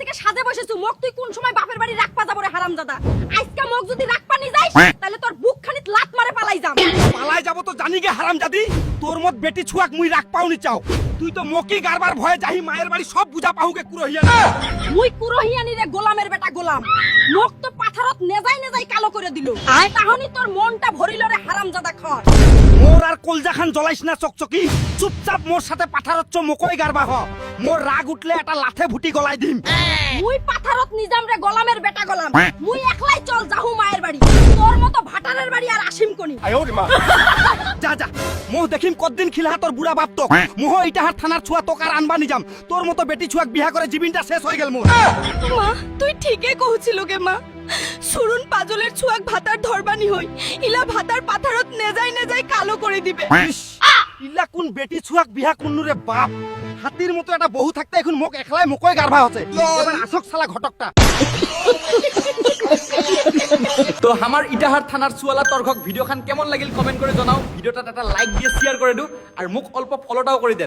থেকে সাজে বসেছু মোক তুই কোন সময় বাপের বাড়ি রাখপা যাব রে হারামজাদা আজকে মোক যদি রাখপা নি যাইস তাহলে তোর বুক খানিত লাত মারে পালাই যাম পালাই যাব তো জানি গে হারামজাদি তোর মত বেটি ছুয়াক মুই রাখ পাউনি চাও তুই তো মকি গারবার ভয়ে যাহি মায়ের বাড়ি সব বুঝা পাহুকে কুরহিয়া না মুই কুরহিয়ানি রে গোলামের বেটা গোলাম মোক তো পাথারত নেজাই কালো করে দিল তাহনি তোর মনটা ভরিল রে হারামজাদা খর মোর আর কলজা খান জ্বলাইস না চকচকি চুপচাপ মোর সাথে পাঠারচ্ছ মকই গারবা হ মোর রাগ উঠলে একটা লাথে ভুটি গলাই দিম মুই পাথারত নিজাম রে গোলামের বেটা গোলাম মুই একলাই চল যাহু মায়ের বাড়ি তোর মতো ভাটারের বাড়ি আর আসিম কোনি যা যা মোহ দেখিম কতদিন খিলাহা তোর বুড়া বাপ তো মোহ ইটাহার থানার ছুয়া তোকার আনবা নিজাম তোর মতো বেটি ছুয়াক বিয়া করে জীবনটা শেষ হয়ে গেল মোর মা তুই ঠিকই কହୁছিল গে মা সুরুন পাজলের ছুয়াক ভাতার ধরবানি হই ইলা ভাতার পাথারত নেজাই কালো করে দিবে ইস, ইলা কোন বেটি ছুয়াক বিয়া করনু রে বাপ হাতির মতো একটা বহু থাকতে এখন মোক একলাই মকই গারবা হচ্ছে এবার আসক শালা ঘটকটা তো আমার ইটাহার থানার সুয়ালা তর্কক ভিডিও খান কেমন লাগিল কমেন্ট করে জানাও ভিডিওটা একটা লাইক দিয়ে শেয়ার করে দিও আর মোক অল্প ফলোটাও করে দেন